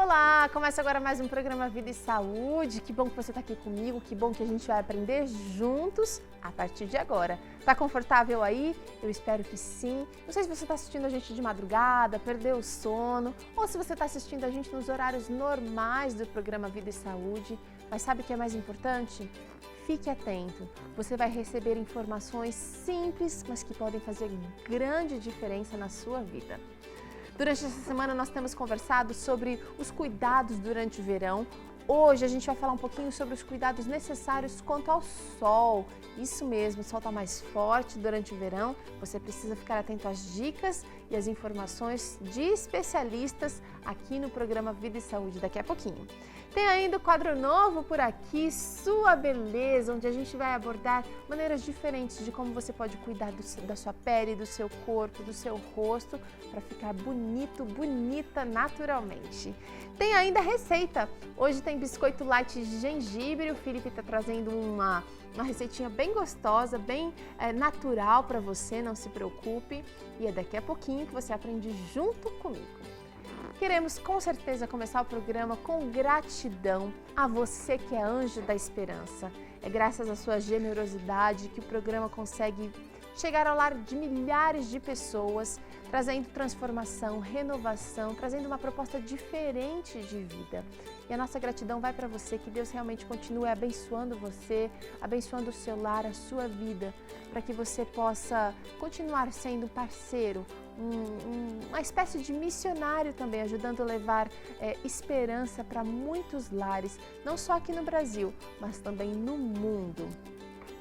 Olá, começa agora mais um programa Vida e Saúde. Que bom que você está aqui comigo, que bom que a gente vai aprender juntos a partir de agora. Tá confortável aí? Eu espero que sim. Não sei se você está assistindo a gente de madrugada, perdeu o sono, ou se você está assistindo a gente nos horários normais do programa Vida e Saúde. Mas sabe o que é mais importante? Fique atento, você vai receber informações simples, mas que podem fazer grande diferença na sua vida. Durante essa semana nós temos conversado sobre os cuidados durante o verão. Hoje a gente vai falar um pouquinho sobre os cuidados necessários quanto ao sol. Isso mesmo, o sol está mais forte durante o verão. Você precisa ficar atento às dicas e às informações de especialistas aqui no programa Vida e Saúde daqui a pouquinho. Tem ainda o quadro novo por aqui, Sua Beleza, onde a gente vai abordar maneiras diferentes de como você pode cuidar da sua pele, do seu corpo, do seu rosto, para ficar bonito, bonita naturalmente. Tem ainda a receita. Hoje tem biscoito light de gengibre, o Felipe está trazendo uma receitinha bem gostosa, bem natural para você, não se preocupe. E é daqui a pouquinho que você aprende junto comigo. Queremos com certeza começar o programa com gratidão a você que é anjo da esperança. É graças à sua generosidade que o programa consegue chegar ao lar de milhares de pessoas, trazendo transformação, renovação, trazendo uma proposta diferente de vida. E a nossa gratidão vai para você, que Deus realmente continue abençoando você, abençoando o seu lar, a sua vida, para que você possa continuar sendo um parceiro, uma espécie de missionário também, ajudando a levar esperança para muitos lares, não só aqui no Brasil, mas também no mundo.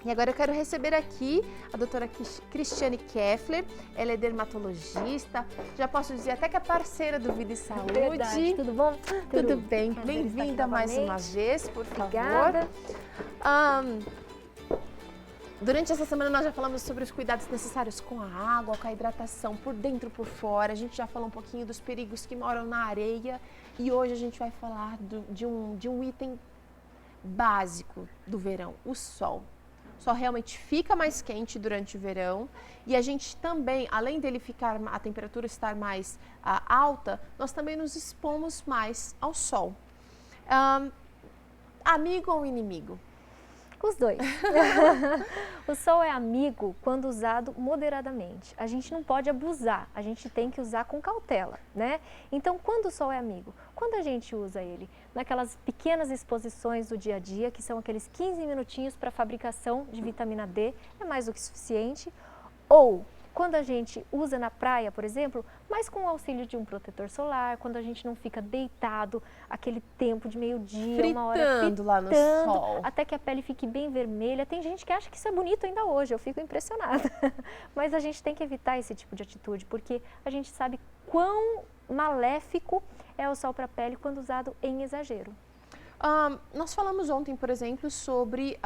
E agora eu quero receber aqui a doutora Cristiane Keffler, ela é dermatologista, já posso dizer até que é parceira do Vida e Saúde. Verdade, tudo bom? Tudo bem, bem-vinda mais uma vez, por favor. Obrigada. Durante essa semana nós já falamos sobre os cuidados necessários com a água, com a hidratação por dentro e por fora. A gente já falou um pouquinho dos perigos que moram na areia e hoje a gente vai falar de um item básico do verão, o sol. O sol realmente fica mais quente durante o verão e a gente também, além dele ficar, a temperatura estar mais alta, nós também nos expomos mais ao sol. Amigo ou inimigo? Os dois. O sol é amigo quando usado moderadamente. A gente não pode abusar, a gente tem que usar com cautela, né? Então, quando o sol é amigo? Quando a gente usa ele naquelas pequenas exposições do dia a dia, que são aqueles 15 minutinhos para a fabricação de vitamina D, é mais do que suficiente. Ou quando a gente usa na praia, por exemplo, mas com o auxílio de um protetor solar, quando a gente não fica deitado aquele tempo de meio-dia, uma hora fritando lá no sol, até que a pele fique bem vermelha. Tem gente que acha que isso é bonito ainda hoje, eu fico impressionada. Mas a gente tem que evitar esse tipo de atitude, porque a gente sabe quão maléfico é o sol para a pele quando usado em exagero. Nós falamos ontem, por exemplo, sobre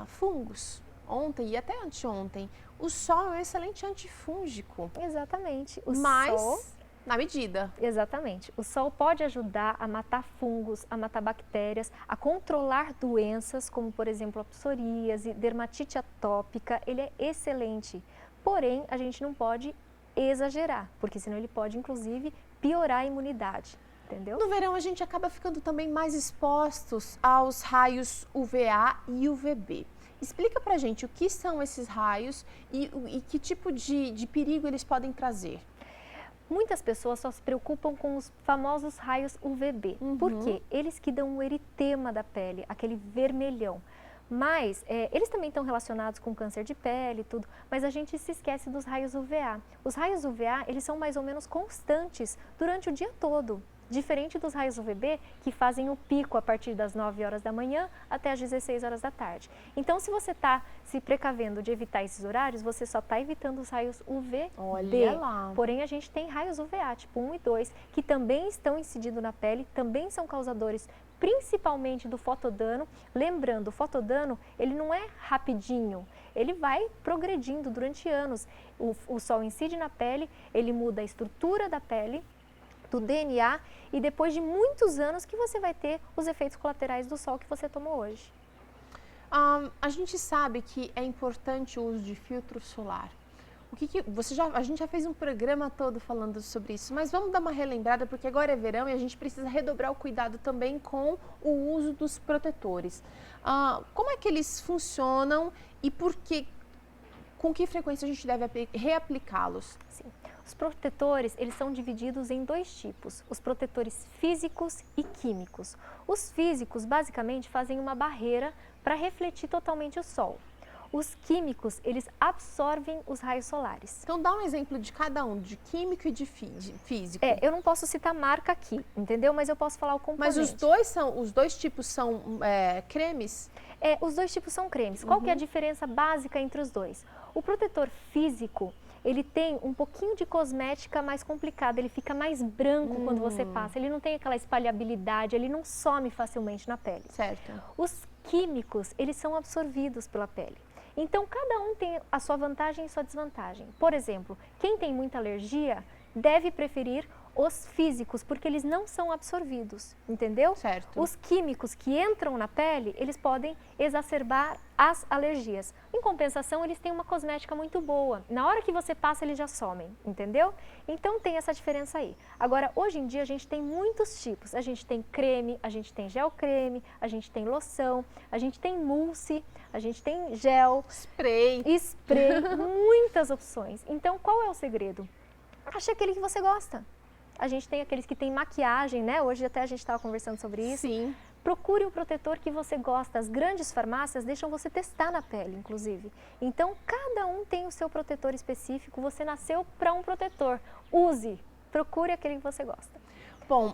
fungos. Ontem e até anteontem, o sol é um excelente antifúngico. Exatamente. Mas na medida. Exatamente. O sol pode ajudar a matar fungos, a matar bactérias, a controlar doenças como, por exemplo, a psoríase, dermatite atópica. Ele é excelente. Porém, a gente não pode exagerar, porque senão ele pode, inclusive, piorar a imunidade. Entendeu? No verão, a gente acaba ficando também mais expostos aos raios UVA e UVB. Explica pra gente o que são esses raios e que tipo de perigo eles podem trazer. Muitas pessoas só se preocupam com os famosos raios UVB, porque eles que dão o eritema da pele, aquele vermelhão. Mas eles também estão relacionados com câncer de pele e tudo, mas a gente se esquece dos raios UVA. Os raios UVA, eles são mais ou menos constantes durante o dia todo. Diferente dos raios UVB, que fazem o pico a partir das 9 horas da manhã até as 16 horas da tarde. Então, se você está se precavendo de evitar esses horários, você só está evitando os raios UVB. Olha lá. Porém, a gente tem raios UVA, tipo 1 e 2, que também estão incidindo na pele, também são causadores principalmente do fotodano. Lembrando, o fotodano, ele não é rapidinho, ele vai progredindo durante anos. O sol incide na pele, ele muda a estrutura da pele, do DNA, e depois de muitos anos que você vai ter os efeitos colaterais do sol que você tomou hoje. A gente sabe que é importante o uso de filtro solar. A gente já fez um programa todo falando sobre isso, mas vamos dar uma relembrada, porque agora é verão e a gente precisa redobrar o cuidado também com o uso dos protetores. Como é que eles funcionam e com que frequência a gente deve reaplicá-los? Sim. Os protetores, eles são divididos em 2 tipos, os protetores físicos e químicos. Os físicos, basicamente, fazem uma barreira para refletir totalmente o sol. Os químicos, eles absorvem os raios solares. Então, dá um exemplo de cada um, de químico e de físico. Eu não posso citar marca aqui, entendeu? Mas eu posso falar o componente. Mas os dois tipos são cremes? Os 2 tipos são cremes. Qual que é a diferença básica entre os dois? O protetor físico, ele tem um pouquinho de cosmética mais complicada, ele fica mais branco quando você passa, ele não tem aquela espalhabilidade, ele não some facilmente na pele. Certo. Os químicos, eles são absorvidos pela pele. Então, cada um tem a sua vantagem e sua desvantagem. Por exemplo, quem tem muita alergia deve preferir os físicos, porque eles não são absorvidos, entendeu? Certo. Os químicos que entram na pele, eles podem exacerbar as alergias. Em compensação, eles têm uma cosmética muito boa. Na hora que você passa, eles já somem, entendeu? Então, tem essa diferença aí. Agora, hoje em dia, a gente tem muitos tipos. A gente tem creme, a gente tem gel creme, a gente tem loção, a gente tem mousse, a gente tem gel, spray, muitas opções. Então, qual é o segredo? Ache aquele que você gosta. A gente tem aqueles que tem maquiagem, né? Hoje até a gente estava conversando sobre isso. Sim. Procure um protetor que você gosta. As grandes farmácias deixam você testar na pele, inclusive. Então, cada um tem o seu protetor específico. Você nasceu para um protetor. Use. Procure aquele que você gosta. Bom,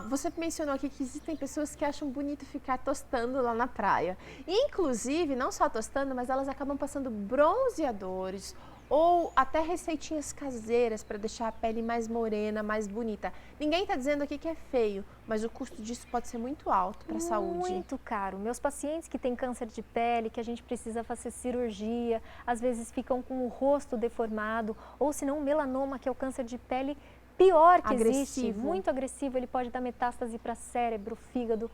você mencionou aqui que existem pessoas que acham bonito ficar tostando lá na praia. Inclusive, não só tostando, mas elas acabam passando bronzeadores ou até receitinhas caseiras para deixar a pele mais morena, mais bonita. Ninguém está dizendo aqui que é feio, mas o custo disso pode ser muito alto para a saúde. Muito caro. Meus pacientes que têm câncer de pele, que a gente precisa fazer cirurgia, às vezes ficam com o rosto deformado, ou se não melanoma, que é o câncer de pele pior que existe, muito agressivo, ele pode dar metástase para cérebro, fígado.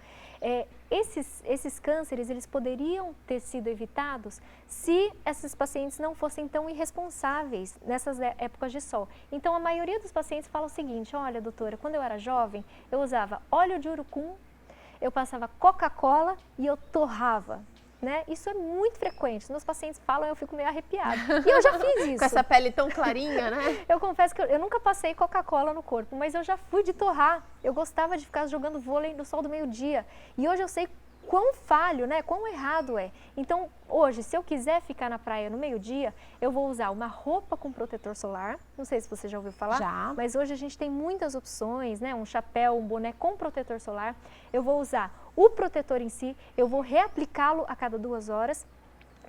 Esses cânceres, eles poderiam ter sido evitados se esses pacientes não fossem tão irresponsáveis nessas épocas de sol. Então, a maioria dos pacientes fala o seguinte: olha, doutora, quando eu era jovem, eu usava óleo de urucum, eu passava Coca-Cola e eu torrava. Né? Isso é muito frequente. Os meus pacientes falam, eu fico meio arrepiada. E eu já fiz isso. Com essa pele tão clarinha, né? Eu confesso que eu nunca passei Coca-Cola no corpo, mas eu já fui de torrar. Eu gostava de ficar jogando vôlei no sol do meio-dia. E hoje eu sei quão falho, né? Quão errado é. Então, hoje, se eu quiser ficar na praia no meio-dia, eu vou usar uma roupa com protetor solar. Não sei se você já ouviu falar. Já. Mas hoje a gente tem muitas opções, né? Um chapéu, um boné com protetor solar. Eu vou usar o protetor em si, eu vou reaplicá-lo a cada 2 horas.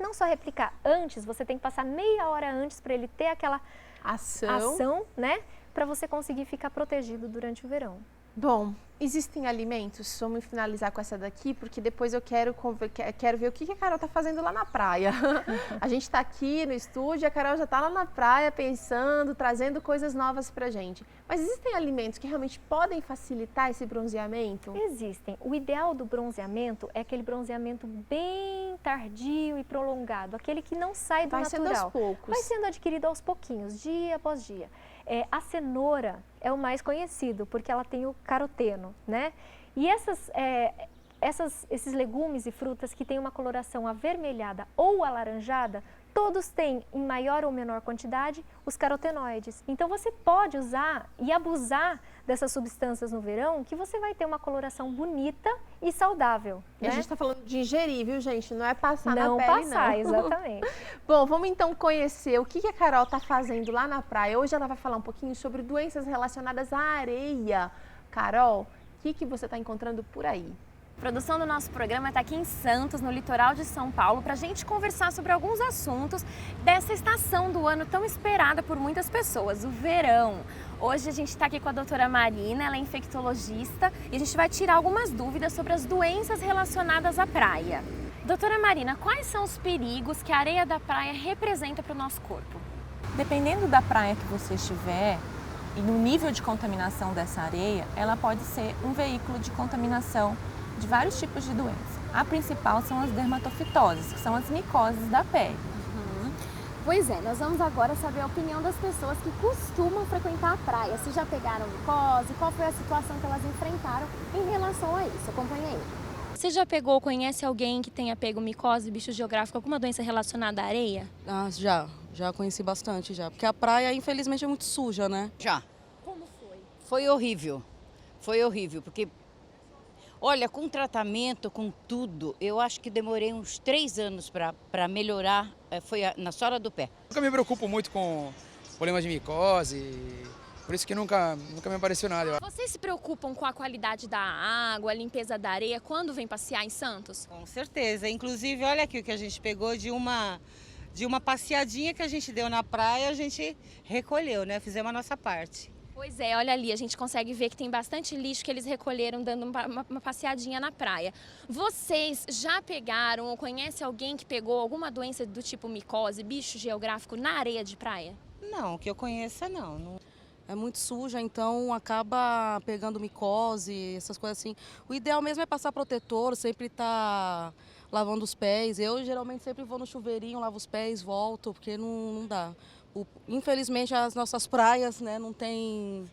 Não só reaplicar antes, você tem que passar meia hora antes para ele ter aquela ação, né? Para você conseguir ficar protegido durante o verão. Bom, existem alimentos, vamos finalizar com essa daqui, porque depois eu quero ver o que a Carol está fazendo lá na praia. A gente está aqui no estúdio, a Carol já está lá na praia pensando, trazendo coisas novas para a gente. Mas existem alimentos que realmente podem facilitar esse bronzeamento? Existem. O ideal do bronzeamento é aquele bronzeamento bem tardio e prolongado, aquele que não sai do natural. Vai sendo aos poucos. Vai sendo adquirido aos pouquinhos, dia após dia. A cenoura é o mais conhecido, porque ela tem o caroteno, né? E esses legumes e frutas que têm uma coloração avermelhada ou alaranjada, todos têm, em maior ou menor quantidade, os carotenoides. Então, você pode usar e abusar dessas substâncias no verão, que você vai ter uma coloração bonita e saudável. E né? a gente está falando de ingerir, viu, gente? Não é passar não na pele, passar, não. Exatamente. Bom, vamos então conhecer o que a Carol está fazendo lá na praia. Hoje ela vai falar um pouquinho sobre doenças relacionadas à areia. Carol, o que você está encontrando por aí? A produção do nosso programa está aqui em Santos, no litoral de São Paulo, para a gente conversar sobre alguns assuntos dessa estação do ano tão esperada por muitas pessoas, o verão. Hoje a gente está aqui com a doutora Marina, ela é infectologista e a gente vai tirar algumas dúvidas sobre as doenças relacionadas à praia. Doutora Marina, quais são os perigos que a areia da praia representa para o nosso corpo? Dependendo da praia que você estiver e no nível de contaminação dessa areia, ela pode ser um veículo de contaminação de vários tipos de doenças. A principal são as dermatofitoses, que são as micoses da pele. Pois é, nós vamos agora saber a opinião das pessoas que costumam frequentar a praia. Se já pegaram micose, qual foi a situação que elas enfrentaram em relação a isso. Acompanha aí. Você já pegou ou conhece alguém que tenha pego micose, bicho geográfico, alguma doença relacionada à areia? Ah, já conheci bastante já, porque a praia infelizmente é muito suja, né? Já. Como foi? Foi horrível, porque, olha, com tratamento, com tudo, eu acho que demorei uns 3 anos para melhorar, foi na sola do pé. Nunca me preocupo muito com problema de micose, por isso que nunca me apareceu nada. Vocês se preocupam com a qualidade da água, a limpeza da areia, quando vem passear em Santos? Com certeza. Inclusive, olha aqui o que a gente pegou de uma passeadinha que a gente deu na praia, a gente recolheu, né? Fizemos a nossa parte. Pois é, olha ali, a gente consegue ver que tem bastante lixo que eles recolheram dando uma passeadinha na praia. Vocês já pegaram ou conhecem alguém que pegou alguma doença do tipo micose, bicho geográfico, na areia de praia? Não, que eu conheça não. É muito suja, então acaba pegando micose, essas coisas assim. O ideal mesmo é passar protetor, sempre estar lavando os pés. Eu geralmente sempre vou no chuveirinho, lavo os pés, volto, porque não dá. Infelizmente as nossas praias, né, não tem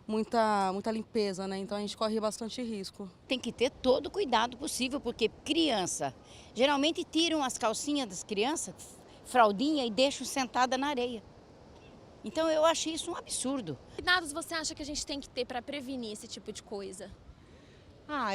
muita limpeza, né? Então a gente corre bastante risco. Tem que ter todo o cuidado possível, porque criança, geralmente tiram as calcinhas das crianças, fraldinha, e deixam sentada na areia. Então eu acho isso um absurdo. Que cuidados você acha que a gente tem que ter para prevenir esse tipo de coisa?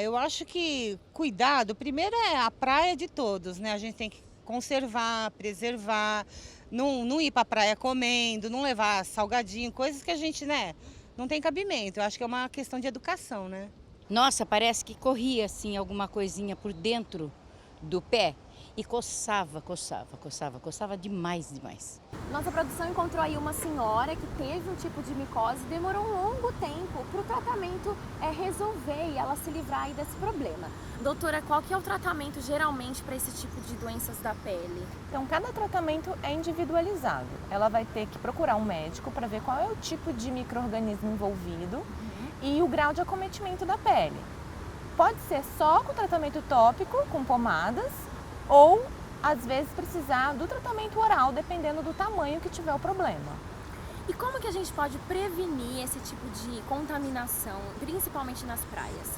Eu acho que cuidado, primeiro é a praia de todos, né? A gente tem que conservar, preservar, não ir para a praia comendo, não levar salgadinho, coisas que a gente, né, não tem cabimento. Eu acho que é uma questão de educação, né? Nossa, parece que corria assim alguma coisinha por dentro do pé e coçava demais. Nossa produção encontrou aí uma senhora que teve um tipo de micose e demorou um longo tempo para o tratamento resolver e ela se livrar aí desse problema. Doutora, qual que é o tratamento geralmente para esse tipo de doenças da pele? Então, cada tratamento é individualizado. Ela vai ter que procurar um médico para ver qual é o tipo de micro-organismo envolvido e o grau de acometimento da pele. Pode ser só com tratamento tópico, com pomadas, ou às vezes precisar do tratamento oral, dependendo do tamanho que tiver o problema. E como que a gente pode prevenir esse tipo de contaminação, principalmente nas praias?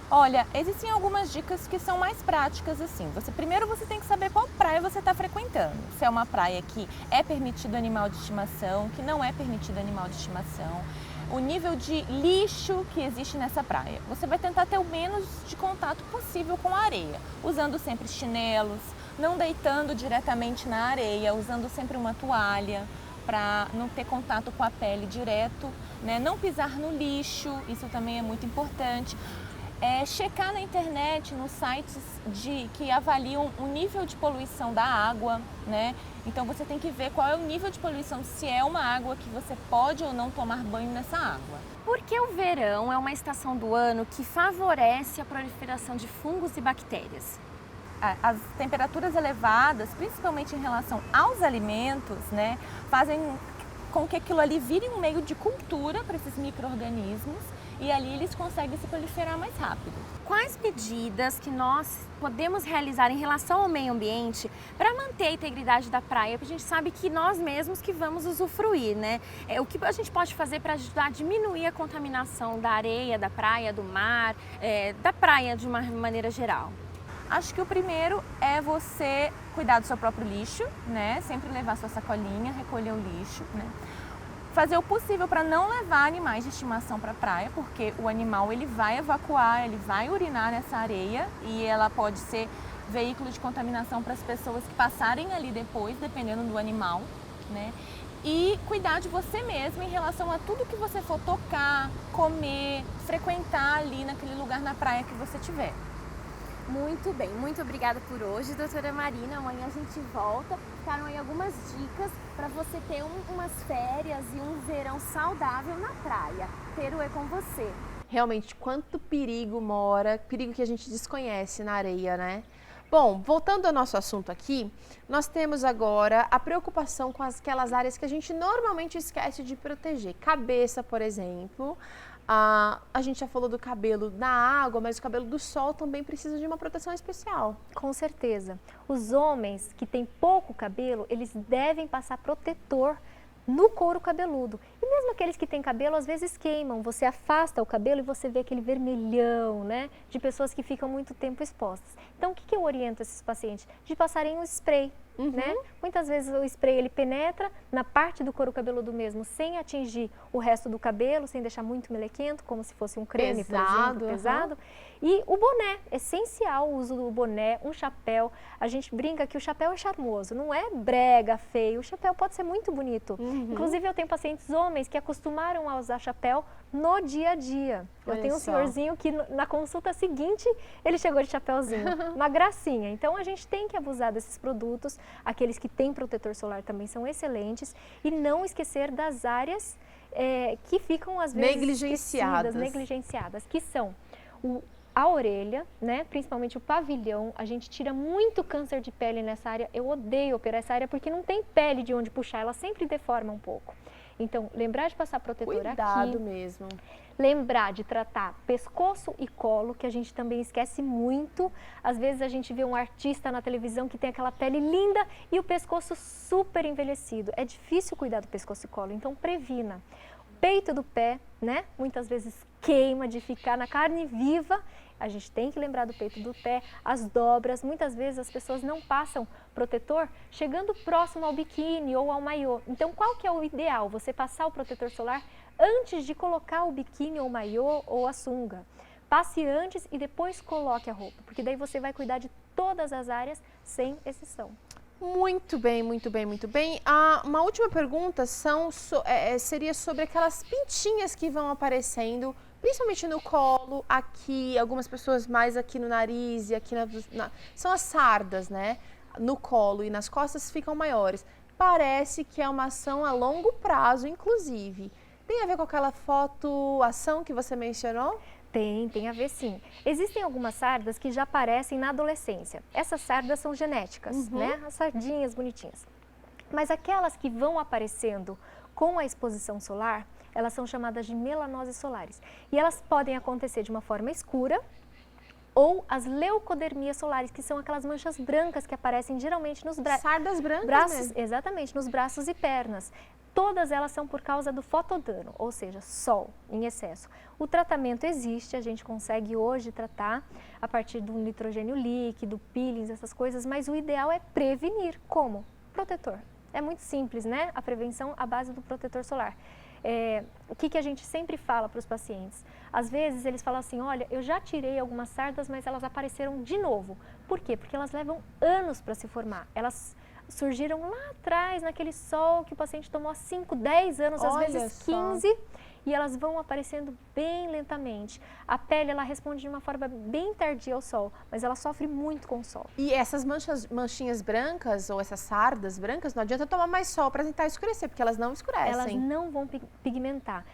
Olha, existem algumas dicas que são mais práticas assim. Primeiro você tem que saber qual praia você está frequentando. Se é uma praia que é permitido animal de estimação, que não é permitido animal de estimação. O nível de lixo que existe nessa praia. Você vai tentar ter o menos de contato possível com a areia, usando sempre chinelos, não deitando diretamente na areia, usando sempre uma toalha para não ter contato com a pele direto, né? Não pisar no lixo, isso também é muito importante. Checar na internet, nos sites que avaliam o nível de poluição da água, né? Então você tem que ver qual é o nível de poluição, se é uma água que você pode ou não tomar banho nessa água. Porque o verão é uma estação do ano que favorece a proliferação de fungos e bactérias. As temperaturas elevadas, principalmente em relação aos alimentos, né, fazem com que aquilo ali vire um meio de cultura para esses micro-organismos e ali eles conseguem se proliferar mais rápido. Quais medidas que nós podemos realizar em relação ao meio ambiente para manter a integridade da praia? Porque a gente sabe que nós mesmos que vamos usufruir, né? O que a gente pode fazer para ajudar a diminuir a contaminação da areia, da praia, do mar, da praia de uma maneira geral? Acho que o primeiro é você cuidar do seu próprio lixo, né? Sempre levar sua sacolinha, recolher o lixo, né? Fazer o possível para não levar animais de estimação para a praia, porque o animal ele vai evacuar, ele vai urinar nessa areia e ela pode ser veículo de contaminação para as pessoas que passarem ali depois, dependendo do animal, né? E cuidar de você mesmo em relação a tudo que você for tocar, comer, frequentar ali naquele lugar na praia que você tiver. Muito bem, muito obrigada por hoje, doutora Marina. Amanhã a gente volta. Ficaram aí algumas dicas para você ter umas férias e um verão saudável na praia. Peru é com você. Realmente, quanto perigo mora, perigo que a gente desconhece na areia, né? Bom, voltando ao nosso assunto aqui, nós temos agora a preocupação com aquelas áreas que a gente normalmente esquece de proteger. Cabeça, por exemplo, A gente já falou do cabelo na água, mas o cabelo do sol também precisa de uma proteção especial. Com certeza. Os homens que têm pouco cabelo, eles devem passar protetor no couro cabeludo. E mesmo aqueles que têm cabelo, às vezes queimam. Você afasta o cabelo e você vê aquele vermelhão, né? De pessoas que ficam muito tempo expostas. Então, o que eu oriento esses pacientes? De passarem um spray, né? Muitas vezes o spray, ele penetra na parte do couro cabeludo mesmo, sem atingir o resto do cabelo, sem deixar muito melequento, como se fosse um creme, por exemplo, pesado. E o boné, essencial o uso do boné, um chapéu. A gente brinca que o chapéu é charmoso, não é brega, feio. O chapéu pode ser muito bonito. Inclusive, eu tenho pacientes homens que acostumaram a usar chapéu no dia a dia. Eu tenho um senhorzinho que na consulta seguinte, ele chegou de chapéuzinho, uma gracinha. Então, a gente tem que abusar desses produtos. Aqueles que têm protetor solar também são excelentes. E não esquecer das áreas que ficam, às vezes, negligenciadas, que são a orelha, né? Principalmente o pavilhão. A gente tira muito câncer de pele nessa área. Eu odeio operar essa área porque não tem pele de onde puxar, ela sempre deforma um pouco. Então, lembrar de passar protetor aqui. Cuidado mesmo. Lembrar de tratar pescoço e colo, que a gente também esquece muito. Às vezes a gente vê um artista na televisão que tem aquela pele linda e o pescoço super envelhecido. É difícil cuidar do pescoço e colo, então previna. Peito do pé, né? Muitas vezes queima de ficar na carne viva. A gente tem que lembrar do peito do pé, as dobras. Muitas vezes as pessoas não passam protetor chegando próximo ao biquíni ou ao maiô. Então, qual que é o ideal? Você passar o protetor solar antes de colocar o biquíni ou o maiô ou a sunga. Passe antes e depois coloque a roupa, porque daí você vai cuidar de todas as áreas sem exceção. Muito bem, muito bem, muito bem. Uma última pergunta seria sobre aquelas pintinhas que vão aparecendo, principalmente no colo, aqui, algumas pessoas mais aqui no nariz e aqui são as sardas, né? No colo e nas costas ficam maiores. Parece que é uma ação a longo prazo, inclusive. Tem a ver com aquela fotoação que você mencionou? Tem a ver sim. Existem algumas sardas que já aparecem na adolescência. Essas sardas são genéticas, né? As sardinhas bonitinhas. Mas aquelas que vão aparecendo com a exposição solar, elas são chamadas de melanoses solares. E elas podem acontecer de uma forma escura ou as leucodermias solares, que são aquelas manchas brancas que aparecem geralmente nos braços. Sardas brancas mesmo. Exatamente, nos braços e pernas. Todas elas são por causa do fotodano, ou seja, sol em excesso. O tratamento existe, a gente consegue hoje tratar a partir do nitrogênio líquido, peelings, essas coisas, mas o ideal é prevenir. Como? Protetor. É muito simples, né? A prevenção à base do protetor solar. O que a gente sempre fala para os pacientes? Às vezes eles falam assim, olha, eu já tirei algumas sardas, mas elas apareceram de novo. Por quê? Porque elas levam anos para se formar. Elas surgiram lá atrás, naquele sol que o paciente tomou há 5, 10 anos, às vezes 15, e elas vão aparecendo bem lentamente. A pele, ela responde de uma forma bem tardia ao sol, mas ela sofre muito com o sol. E essas manchinhas brancas, ou essas sardas brancas, não adianta tomar mais sol para tentar escurecer, porque elas não escurecem. Elas não vão pigmentar.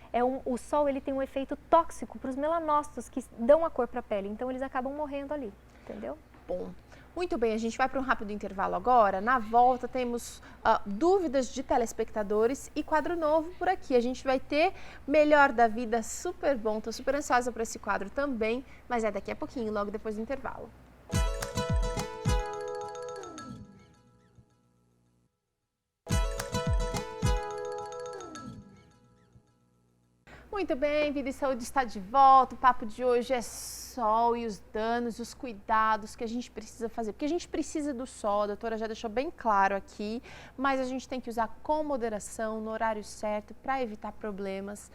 O sol, ele tem um efeito tóxico para os melanócitos que dão a cor para a pele, então eles acabam morrendo ali, entendeu? Bom. Muito bem, a gente vai para um rápido intervalo agora. Na volta temos dúvidas de telespectadores e quadro novo por aqui. A gente vai ter Melhor da Vida, super bom. Estou super ansiosa para esse quadro também, mas é daqui a pouquinho, logo depois do intervalo. Muito bem, Vida e Saúde está de volta. O papo de hoje é sol e os danos, os cuidados que a gente precisa fazer. Porque a gente precisa do sol, a doutora já deixou bem claro aqui, mas a gente tem que usar com moderação, no horário certo, para evitar problemas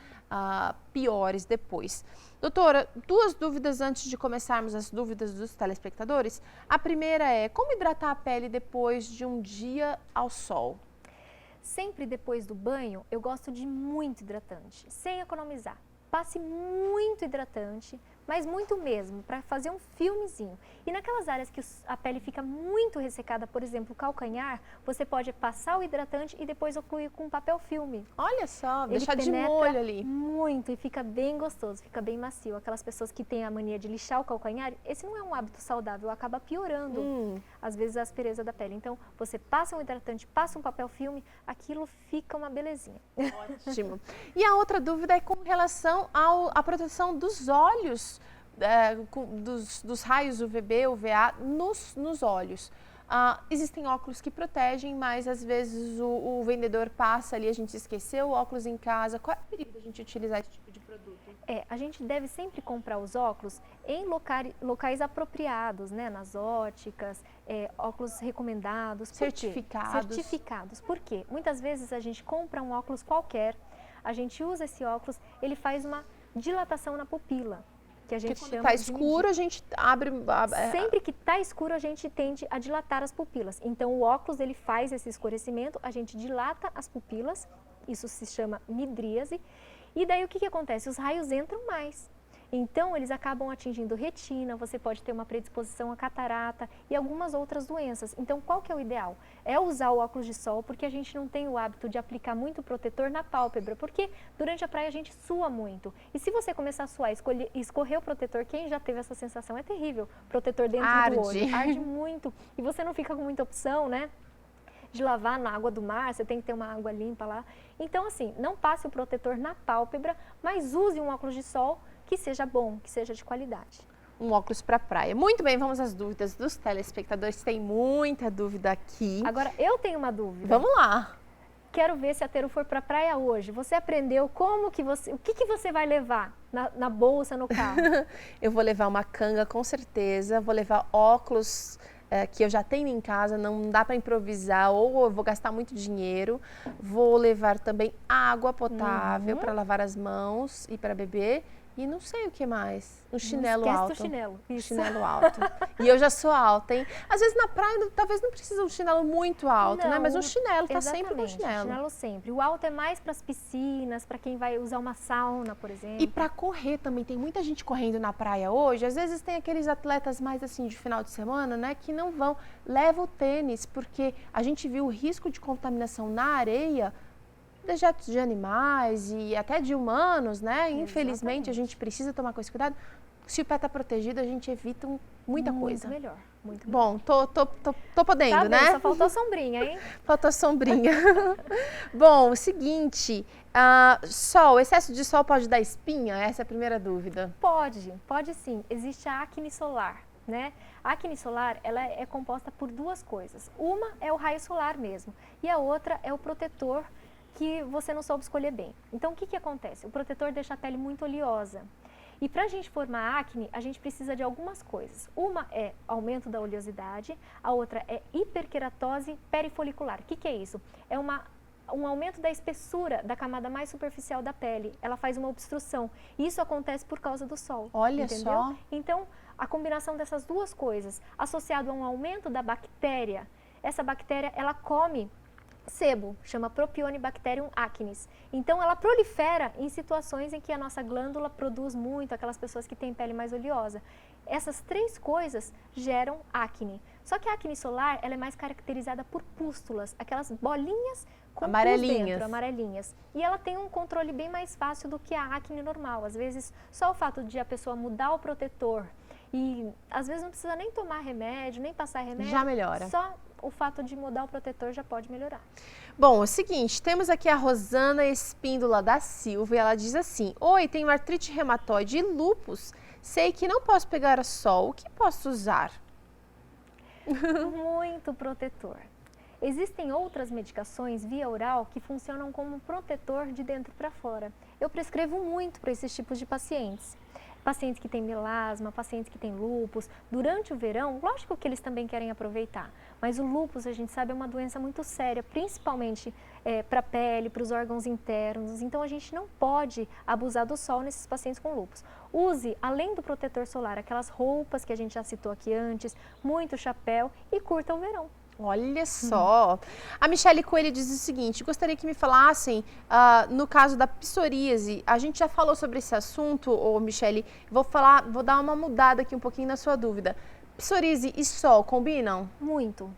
piores depois. Doutora, duas dúvidas antes de começarmos as dúvidas dos telespectadores. A primeira é, como hidratar a pele depois de um dia ao sol? Sempre depois do banho, eu gosto de muito hidratante, sem economizar. Passe muito hidratante, mas muito mesmo, para fazer um filmezinho. E naquelas áreas que a pele fica muito ressecada, por exemplo, o calcanhar, você pode passar o hidratante e depois ocluir com papel filme. Olha só, Ele deixar de molho ali. Muito, e fica bem gostoso, fica bem macio. Aquelas pessoas que têm a mania de lixar o calcanhar, esse não é um hábito saudável, acaba piorando às vezes, a aspereza da pele. Então, você passa um hidratante, passa um papel filme, aquilo fica uma belezinha. Ótimo. E a outra dúvida é com relação à proteção dos olhos, dos raios UVB, UVA nos olhos. Existem óculos que protegem, mas às vezes o vendedor passa ali, a gente esqueceu o óculos em casa. Qual é o perigo da gente utilizar esse tipo de produto? A gente deve sempre comprar os óculos em locais apropriados, né? Nas óticas, óculos recomendados. Certificados. Certificados. Por quê? Muitas vezes a gente compra um óculos qualquer, a gente usa esse óculos, ele faz uma dilatação na pupila. Que a gente quando chama está escuro, a gente abre... Sempre que está escuro, a gente tende a dilatar as pupilas. Então, o óculos, ele faz esse escurecimento, a gente dilata as pupilas, isso se chama midríase. E daí, o que acontece? Os raios entram mais. Então, eles acabam atingindo retina, você pode ter uma predisposição à catarata e algumas outras doenças. Então, qual que é o ideal? É usar o óculos de sol, porque a gente não tem o hábito de aplicar muito protetor na pálpebra, porque durante a praia a gente sua muito. E se você começar a suar, escorrer o protetor, quem já teve essa sensação é terrível. Protetor dentro do olho, arde muito. E você não fica com muita opção, né? De lavar na água do mar, você tem que ter uma água limpa lá. Então, assim, não passe o protetor na pálpebra, mas use um óculos de sol que seja bom, que seja de qualidade. Um óculos para praia. Muito bem, vamos às dúvidas dos telespectadores. Tem muita dúvida aqui. Agora, eu tenho uma dúvida. Vamos lá. Quero ver se a Teru for para praia hoje. Você aprendeu o que você vai levar na bolsa, no carro? Eu vou levar uma canga, com certeza. Vou levar óculos que eu já tenho em casa, não dá para improvisar, ou eu vou gastar muito dinheiro. Vou levar também água potável para lavar as mãos e para beber. E não sei o que mais. Um chinelo alto. Esquece do chinelo. Isso. Chinelo alto. E eu já sou alta, hein? Às vezes na praia talvez não precisa um chinelo muito alto, né? Mas um chinelo, tá sempre com chinelo. Chinelo sempre. O alto é mais para as piscinas, para quem vai usar uma sauna, por exemplo. E para correr também. Tem muita gente correndo na praia hoje. Às vezes tem aqueles atletas mais assim de final de semana, né? Que não vão. Leva o tênis, porque a gente viu o risco de contaminação na areia, dejetos de animais e até de humanos, né? Infelizmente, a gente precisa tomar com esse cuidado. Se o pé está protegido, a gente evita muita coisa. Muito melhor. Muito bom, tô podendo, tá né? Bem, só faltou a sombrinha, hein? Faltou a sombrinha. Bom, o seguinte, sol, excesso de sol pode dar espinha? Essa é a primeira dúvida. Pode sim. Existe a acne solar, né? A acne solar, ela é composta por duas coisas. Uma é o raio solar mesmo e a outra é o protetor que você não soube escolher bem. Então, o que acontece? O protetor deixa a pele muito oleosa. E para a gente formar acne, a gente precisa de algumas coisas. Uma é aumento da oleosidade, a outra é hiperqueratose perifolicular. O que é isso? É um aumento da espessura da camada mais superficial da pele. Ela faz uma obstrução. E isso acontece por causa do sol. Olha entendeu? Só. Então, a combinação dessas duas coisas, associado a um aumento da bactéria, essa bactéria, ela come sebo, chama Propionibacterium acnes. Então, ela prolifera em situações em que a nossa glândula produz muito, aquelas pessoas que têm pele mais oleosa. Essas três coisas geram acne. Só que a acne solar, ela é mais caracterizada por pústulas, aquelas bolinhas com amarelinhas. pus dentro, amarelinhas. E ela tem um controle bem mais fácil do que a acne normal. Às vezes, só o fato de a pessoa mudar o protetor e às vezes não precisa nem tomar remédio, nem passar remédio. Já melhora. Só o fato de mudar o protetor já pode melhorar. Bom, é o seguinte, temos aqui a Rosana Espíndola da Silva e ela diz assim: oi, tenho artrite reumatoide e lúpus, sei que não posso pegar sol, o que posso usar? Muito protetor. Existem outras medicações via oral que funcionam como protetor de dentro para fora. Eu prescrevo muito para esses tipos de pacientes. Pacientes que têm melasma, pacientes que têm lúpus. Durante o verão, lógico que eles também querem aproveitar, mas o lúpus, a gente sabe, é uma doença muito séria, principalmente para a pele, para os órgãos internos. Então, a gente não pode abusar do sol nesses pacientes com lúpus. Use, além do protetor solar, aquelas roupas que a gente já citou aqui antes, muito chapéu e curta o verão. Olha só. A Michele Coelho diz o seguinte: gostaria que me falassem, no caso da psoríase, a gente já falou sobre esse assunto, Michele, vou dar uma mudada aqui um pouquinho na sua dúvida. Psoríase e sol combinam? Muito,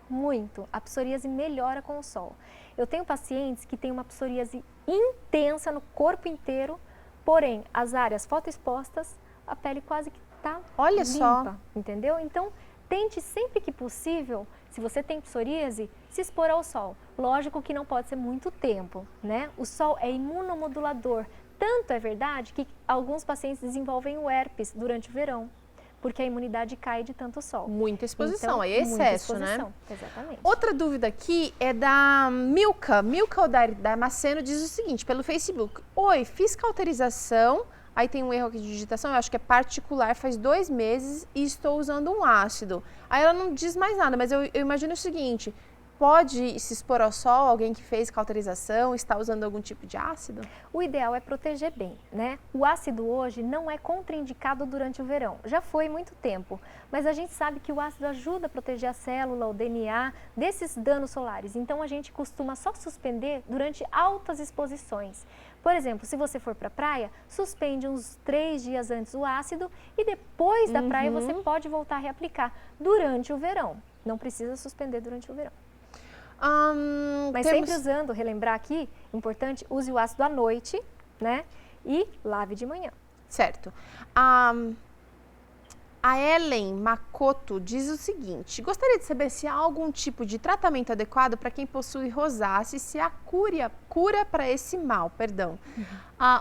muito. A psoríase melhora com o sol. Eu tenho pacientes que têm uma psoríase intensa no corpo inteiro, porém, as áreas fotoexpostas, a pele quase que está limpa, só. entendeu? Então, tente sempre que possível, se você tem psoríase, se expor ao sol. Lógico que não pode ser muito tempo, né? O sol é imunomodulador. Tanto é verdade que alguns pacientes desenvolvem o herpes durante o verão, porque a imunidade cai de tanto sol. Muita exposição, então, é excesso, muita exposição, né? Exatamente. Outra dúvida aqui é da Milka. Milka Damasceno diz o seguinte, pelo Facebook. Oi, fiz cauterização, aí tem um erro aqui de digitação, eu acho que é particular, faz 2 meses e estou usando um ácido. Aí ela não diz mais nada, mas eu imagino o seguinte, pode se expor ao sol, alguém que fez cauterização, está usando algum tipo de ácido? O ideal é proteger bem, né? O ácido hoje não é contraindicado durante o verão, já foi muito tempo, mas a gente sabe que o ácido ajuda a proteger a célula, o DNA, desses danos solares, então a gente costuma só suspender durante altas exposições. Por exemplo, se você for para a praia, suspende uns 3 dias antes o ácido e depois da praia você pode voltar a reaplicar durante o verão, não precisa suspender durante o verão. Mas sempre usando, relembrar aqui, importante, use o ácido à noite, né? E lave de manhã. Certo. A Ellen Makoto diz o seguinte, gostaria de saber se há algum tipo de tratamento adequado para quem possui rosácea, se há cura para esse mal, perdão.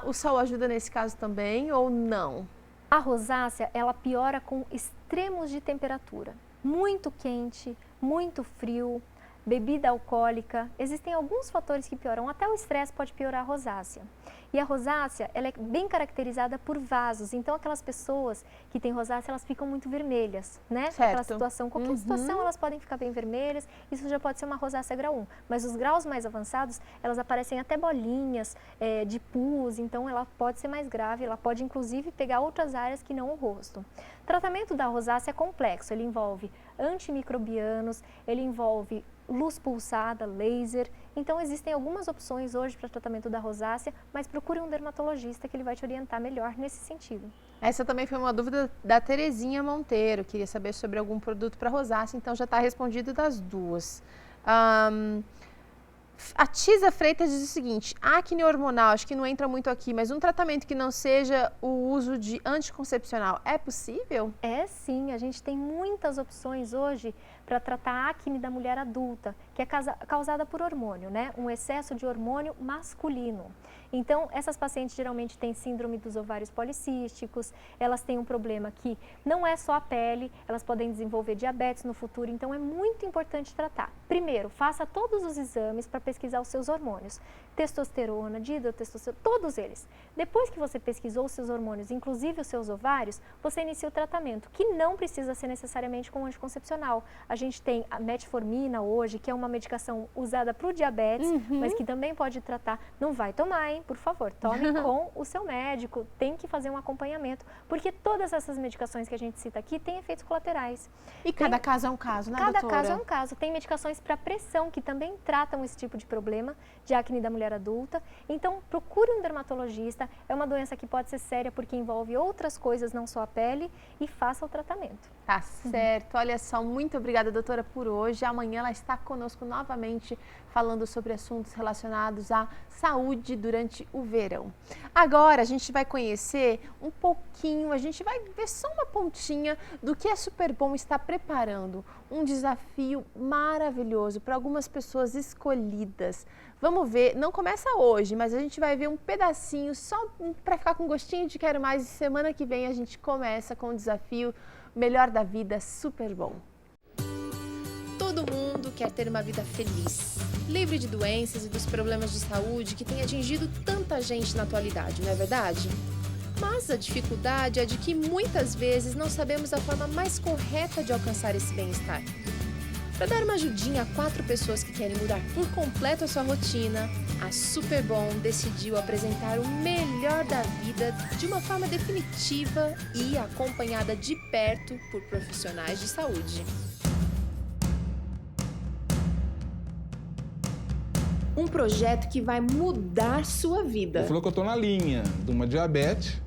O sol ajuda nesse caso também ou não? A rosácea, ela piora com extremos de temperatura, muito quente, muito frio, bebida alcoólica, existem alguns fatores que pioram, até o estresse pode piorar a rosácea. E a rosácea, ela é bem caracterizada por vasos, então aquelas pessoas que têm rosácea, elas ficam muito vermelhas, né? Certo. Aquela situação, qualquer situação, elas podem ficar bem vermelhas, isso já pode ser uma rosácea grau 1. Mas os graus mais avançados, elas aparecem até bolinhas de pus, então ela pode ser mais grave, ela pode inclusive pegar outras áreas que não o rosto. O tratamento da rosácea é complexo, ele envolve antimicrobianos, ele envolve luz pulsada, laser. Então existem algumas opções hoje para tratamento da rosácea, mas procure um dermatologista que ele vai te orientar melhor nesse sentido. Essa também foi uma dúvida da Terezinha Monteiro, queria saber sobre algum produto para rosácea, então já está respondido das duas. A Tisa Freitas diz o seguinte, acne hormonal, acho que não entra muito aqui, mas um tratamento que não seja o uso de anticoncepcional, é possível? É sim, a gente tem muitas opções hoje para tratar a acne da mulher adulta, que é causada por hormônio, né? Um excesso de hormônio masculino. Então, essas pacientes geralmente têm síndrome dos ovários policísticos, elas têm um problema que não é só a pele, elas podem desenvolver diabetes no futuro, então é muito importante tratar. Primeiro, faça todos os exames para pesquisar os seus hormônios, testosterona, dihidrotestosterona, todos eles. Depois que você pesquisou os seus hormônios, inclusive os seus ovários, você inicia o tratamento, que não precisa ser necessariamente com anticoncepcional. A gente tem a metformina hoje, que é uma medicação usada para o diabetes, mas que também pode tratar. Não vai tomar, hein? Por favor, tome com o seu médico, tem que fazer um acompanhamento, porque todas essas medicações que a gente cita aqui têm efeitos colaterais. E cada caso é um caso, né, doutora? doutora? Cada caso é um caso. Tem medicações para pressão que também tratam esse tipo de problema de acne da mulher adulta. Então, procure um dermatologista. É uma doença que pode ser séria porque envolve outras coisas, não só a pele, e faça o tratamento. Tá certo. Olha só, muito obrigada, doutora, por hoje. Amanhã ela está conosco novamente falando sobre assuntos relacionados à saúde durante o verão. Agora a gente vai conhecer um pouquinho, a gente vai ver só uma pontinha do que a Superbom está preparando. Um desafio maravilhoso para algumas pessoas escolhidas. Vamos ver, não começa hoje, mas a gente vai ver um pedacinho só para ficar com gostinho de quero mais. E semana que vem a gente começa com o desafio Melhor da Vida Superbom. Todo mundo quer ter uma vida feliz, livre de doenças e dos problemas de saúde que têm atingido tanta gente na atualidade, não é verdade? Mas a dificuldade é de que muitas vezes não sabemos a forma mais correta de alcançar esse bem-estar. Para dar uma ajudinha a 4 pessoas que querem mudar por completo a sua rotina, a Superbom decidiu apresentar o melhor da vida de uma forma definitiva e acompanhada de perto por profissionais de saúde. Um projeto que vai mudar sua vida. Ele falou que eu tô na linha de uma diabetes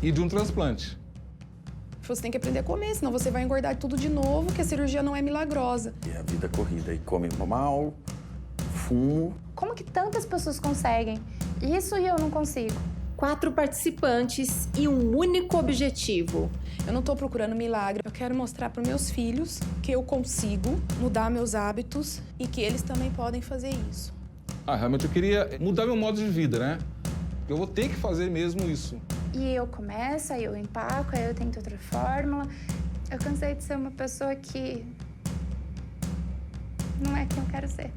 e de um transplante. Você tem que aprender a comer, senão você vai engordar tudo de novo, que a cirurgia não é milagrosa. E a vida corrida, e come mal, fumo. Como que tantas pessoas conseguem? Isso e eu não consigo. 4 participantes e um único objetivo. Eu não estou procurando milagre, eu quero mostrar para meus filhos que eu consigo mudar meus hábitos e que eles também podem fazer isso. Realmente eu queria mudar meu modo de vida, né? Eu vou ter que fazer mesmo isso. E eu começo, aí eu empaco, aí eu tento outra fórmula. Eu cansei de ser uma pessoa que não é quem eu quero ser.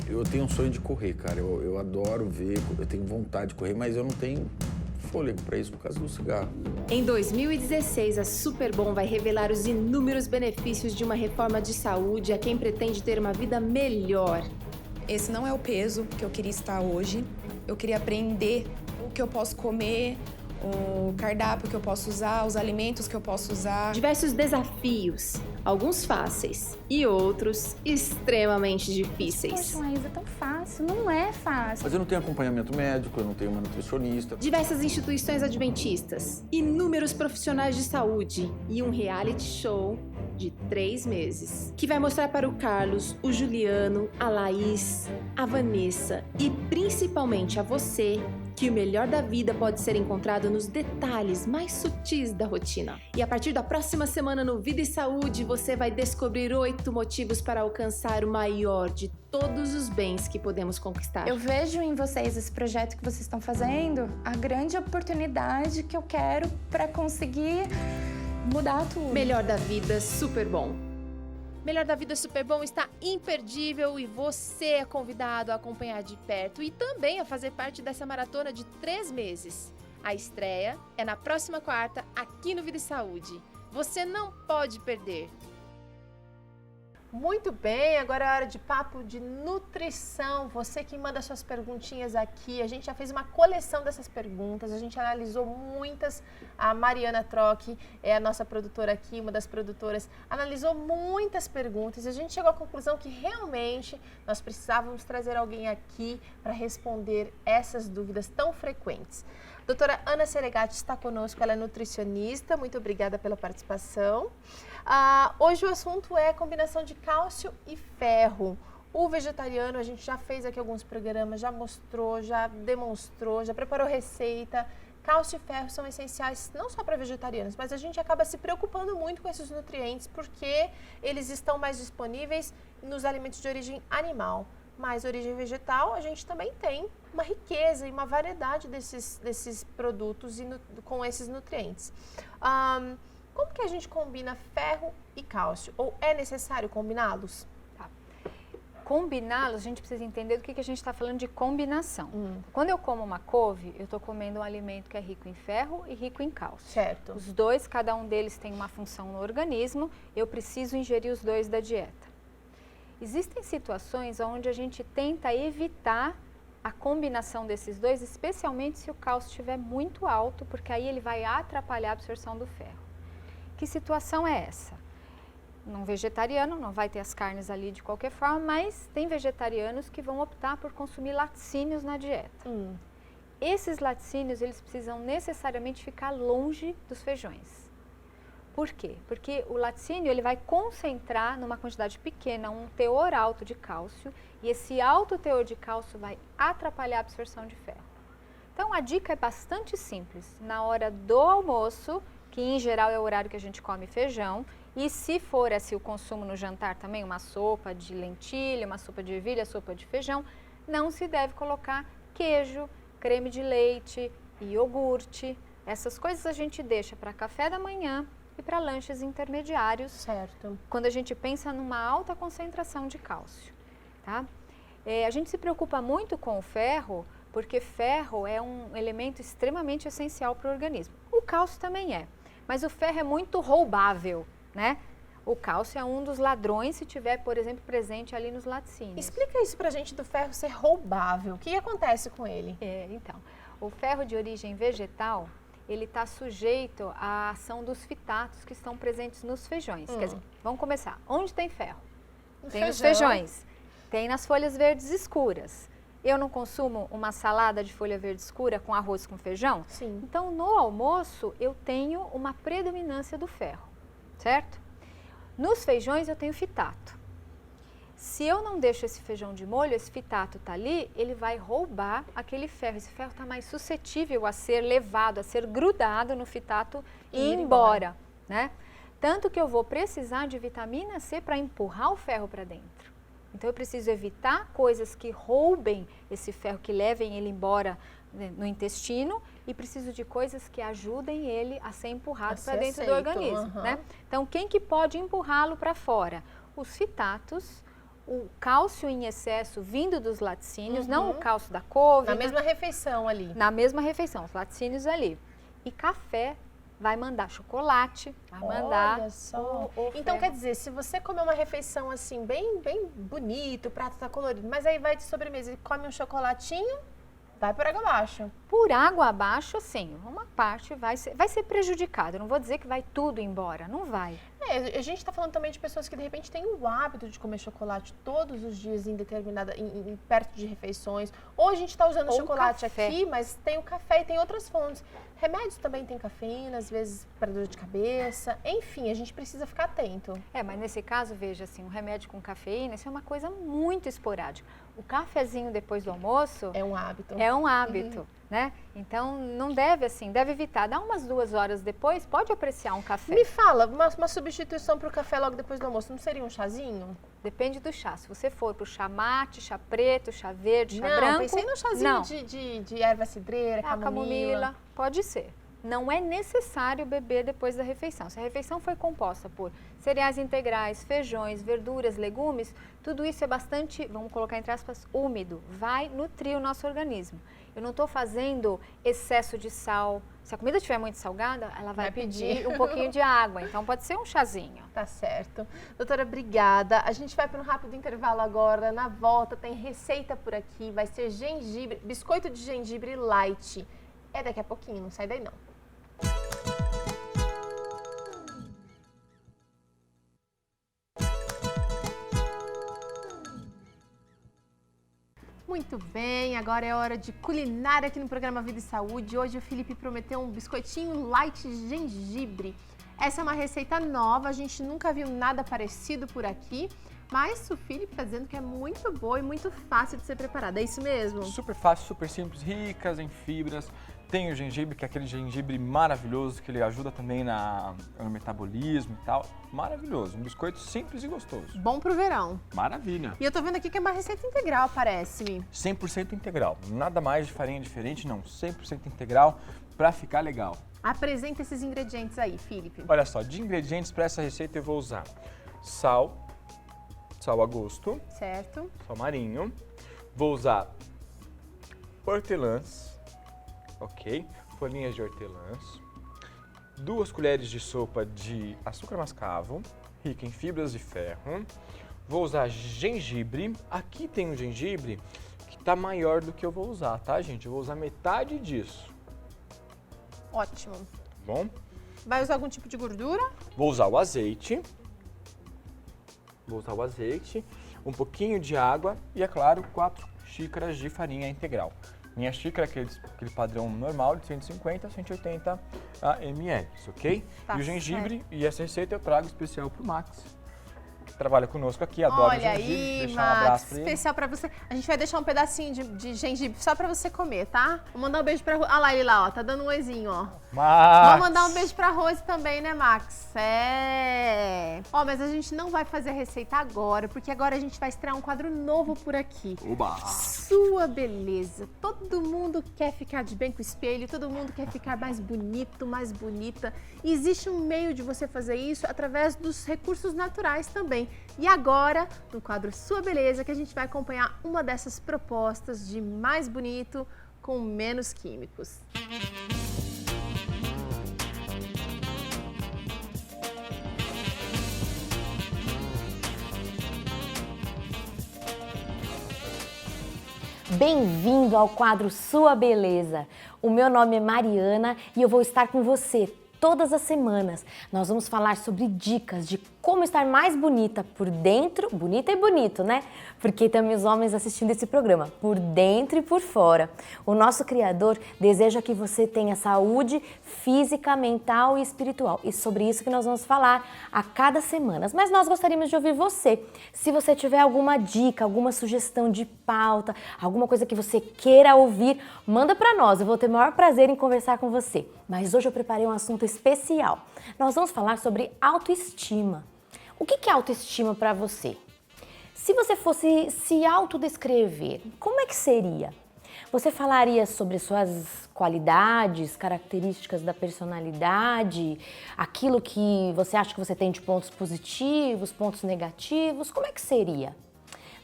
Eu tenho um sonho de correr, cara. Eu adoro ver, eu tenho vontade de correr, mas eu não tenho fôlego para isso por causa do cigarro. Em 2016, a Superbom vai revelar os inúmeros benefícios de uma reforma de saúde a quem pretende ter uma vida melhor. Esse não é o peso que eu queria estar hoje. Eu queria aprender o que eu posso comer, o cardápio que eu posso usar, os alimentos que eu posso usar. Diversos desafios, alguns fáceis e outros extremamente difíceis. Poxa, Maísa, é tão fácil. Não é fácil. Mas eu não tenho acompanhamento médico, eu não tenho uma nutricionista. Diversas instituições adventistas, inúmeros profissionais de saúde e um reality show de 3 meses, que vai mostrar para o Carlos, o Juliano, a Laís, a Vanessa e principalmente a você que o melhor da vida pode ser encontrado nos detalhes mais sutis da rotina. E a partir da próxima semana no Vida e Saúde, você vai descobrir 8 motivos para alcançar o maior de todos os bens que podemos conquistar. Eu vejo em vocês esse projeto que vocês estão fazendo, a grande oportunidade que eu quero para conseguir mudar tudo. Melhor da Vida Superbom. Melhor da Vida Superbom está imperdível e você é convidado a acompanhar de perto e também a fazer parte dessa maratona de 3 meses. A estreia é na próxima quarta aqui no Vida e Saúde. Você não pode perder. Muito bem, agora é hora de papo de nutrição. Você que manda suas perguntinhas aqui, a gente já fez uma coleção dessas perguntas, a gente analisou muitas. A Mariana Troc é a nossa produtora aqui, uma das produtoras, analisou muitas perguntas e a gente chegou à conclusão que realmente nós precisávamos trazer alguém aqui para responder essas dúvidas tão frequentes. Doutora Ana Seregati está conosco, ela é nutricionista, muito obrigada pela participação. Hoje o assunto é combinação de cálcio e ferro. O vegetariano, a gente já fez aqui alguns programas, já mostrou, já demonstrou, já preparou receita. Cálcio e ferro são essenciais não só para vegetarianos, mas a gente acaba se preocupando muito com esses nutrientes porque eles estão mais disponíveis nos alimentos de origem animal. Mas origem vegetal, a gente também tem uma riqueza e uma variedade desses produtos com esses nutrientes. Como que a gente combina ferro e cálcio? Ou é necessário combiná-los? Tá. Combiná-los, a gente precisa entender do que a gente está falando de combinação. Quando eu como uma couve, eu estou comendo um alimento que é rico em ferro e rico em cálcio. Certo. Os dois, cada um deles tem uma função no organismo, eu preciso ingerir os dois da dieta. Existem situações onde a gente tenta evitar a combinação desses dois, especialmente se o cálcio estiver muito alto, porque aí ele vai atrapalhar a absorção do ferro. Que situação é essa? Um vegetariano não vai ter as carnes ali de qualquer forma, mas tem vegetarianos que vão optar por consumir laticínios na dieta. Esses laticínios, eles precisam necessariamente ficar longe dos feijões. Por quê? Porque o laticínio ele vai concentrar numa quantidade pequena um teor alto de cálcio e esse alto teor de cálcio vai atrapalhar a absorção de ferro. Então a dica é bastante simples. Na hora do almoço, que em geral é o horário que a gente come feijão, e se for o consumo no jantar também, uma sopa de lentilha, uma sopa de ervilha, sopa de feijão, não se deve colocar queijo, creme de leite, iogurte. Essas coisas a gente deixa para café da manhã e para lanches intermediários, certo, quando a gente pensa numa alta concentração de cálcio, tá? A gente se preocupa muito com o ferro, porque ferro é um elemento extremamente essencial para o organismo. O cálcio também é, mas o ferro é muito roubável, né? O cálcio é um dos ladrões se tiver, por exemplo, presente ali nos laticínios. Explica isso pra gente do ferro ser roubável. O que acontece com ele? Então, o ferro de origem vegetal, ele está sujeito à ação dos fitatos que estão presentes nos feijões. Quer dizer, vamos começar. Onde tem ferro? Tem nos feijões. Tem nas folhas verdes escuras. Eu não consumo uma salada de folha verde escura com arroz com feijão? Sim. Então, no almoço, eu tenho uma predominância do ferro, certo? Nos feijões, eu tenho fitato. Se eu não deixo esse feijão de molho, esse fitato tá ali, ele vai roubar aquele ferro. Esse ferro está mais suscetível a ser levado, a ser grudado no fitato e ir embora, né? Tanto que eu vou precisar de vitamina C para empurrar o ferro para dentro. Então eu preciso evitar coisas que roubem esse ferro, que levem ele embora, né, no intestino, e preciso de coisas que ajudem ele a ser empurrado para dentro do organismo, né? Então quem que pode empurrá-lo para fora? Os fitatos, o cálcio em excesso vindo dos laticínios, não o cálcio da couve. Na mesma refeição ali. Na mesma refeição, os laticínios ali. E café vai mandar chocolate, vai mandar. Olha só. o Então ferro. quer dizer, se você comer uma refeição assim, bem bonito, o prato tá colorido, mas aí vai de sobremesa e come um chocolatinho, vai por água abaixo. Por água abaixo, sim, uma parte vai ser prejudicada. Eu não vou dizer que vai tudo embora, não vai. A gente está falando também de pessoas que de repente têm o hábito de comer chocolate todos os dias perto de refeições. Ou a gente está usando Ou chocolate café. aqui, mas tem o café e tem outras fontes. Remédios também tem cafeína, às vezes para dor de cabeça. Enfim, a gente precisa ficar atento. Mas nesse caso, veja assim, um remédio com cafeína, isso é uma coisa muito esporádica. O cafezinho depois do almoço... É um hábito. É um hábito, né? Então, não deve assim, deve evitar. Dá umas 2 horas depois, pode apreciar um café. Me fala, uma substituição para o café logo depois do almoço, não seria um chazinho? Depende do chá. Se você for pro chá mate, chá preto, chá verde, chá Não, branco... pensei no chazinho de erva cidreira, camomila. Pode ser. Não é necessário beber depois da refeição. Se a refeição foi composta por cereais integrais, feijões, verduras, legumes, tudo isso é bastante, vamos colocar entre aspas, úmido. Vai nutrir o nosso organismo. Eu não estou fazendo excesso de sal. Se a comida estiver muito salgada, ela vai pedir um pouquinho de água. Então, pode ser um chazinho. Tá certo. Doutora, obrigada. A gente vai para um rápido intervalo agora. Na volta, tem receita por aqui. Vai ser gengibre, biscoito de gengibre light. É daqui a pouquinho, não sai daí não. Muito bem, agora é hora de culinária aqui no programa Vida e Saúde. Hoje o Felipe prometeu um biscoitinho light gengibre. Essa é uma receita nova, a gente nunca viu nada parecido por aqui, mas o Felipe está dizendo que é muito boa e muito fácil de ser preparada, é isso mesmo? Super fácil, super simples, ricas em fibras. Tem o gengibre, que é aquele gengibre maravilhoso, que ele ajuda também no metabolismo e tal. Maravilhoso, um biscoito simples e gostoso. Bom pro verão. Maravilha. E eu tô vendo aqui que é uma receita integral, parece-me. 100% integral, nada mais de farinha diferente, não. 100% integral para ficar legal. Apresenta esses ingredientes aí, Felipe. Olha só, de ingredientes para essa receita eu vou usar sal a gosto. Certo. Sal marinho. Vou usar hortelãs. Ok, folhinhas de hortelãs, 2 colheres de sopa de açúcar mascavo, rica em fibras de ferro. Vou usar gengibre. Aqui tem um gengibre que tá maior do que eu vou usar, tá, gente? Eu vou usar metade disso. Ótimo. Bom? Vai usar algum tipo de gordura? Vou usar o azeite. Um pouquinho de água e, é claro, 4 xícaras de farinha integral. Minha xícara é aquele padrão normal de 150 a 180 ml, ok? Tá e o gengibre, certo. e essa receita eu trago especial pro Max, que trabalha conosco aqui, adora Olha gengibre. aí, Deixar um abraço Max, pra ele. especial pra você. A gente vai deixar um pedacinho de gengibre só pra você comer, tá? Vou mandar um beijo pra Rose. Olha lá ele lá, ó, tá dando um oizinho, ó. Max! Vou mandar um beijo pra Rose também, né, Max? Ó, mas a gente não vai fazer a receita agora, porque agora a gente vai estrear um quadro novo por aqui. Oba! Sua beleza. Todo mundo quer ficar de bem com o espelho, todo mundo quer ficar mais bonito, mais bonita. E existe um meio de você fazer isso através dos recursos naturais também. E agora, no quadro Sua Beleza, que a gente vai acompanhar uma dessas propostas de mais bonito com menos químicos. Bem-vindo ao quadro Sua Beleza. O meu nome é Mariana e eu vou estar com você todas as semanas. Nós vamos falar sobre dicas de como estar mais bonita por dentro, bonita e bonito, né? Porque também os homens assistindo esse programa, por dentro e por fora. O nosso Criador deseja que você tenha saúde física, mental e espiritual. E sobre isso que nós vamos falar a cada semana. Mas nós gostaríamos de ouvir você. Se você tiver alguma dica, alguma sugestão de pauta, alguma coisa que você queira ouvir, manda para nós. Eu vou ter o maior prazer em conversar com você. Mas hoje eu preparei um assunto especial. Nós vamos falar sobre autoestima. O que é autoestima para você? Se você fosse se autodescrever, como é que seria? Você falaria sobre suas qualidades, características da personalidade, aquilo que você acha que você tem de pontos positivos, pontos negativos? Como é que seria?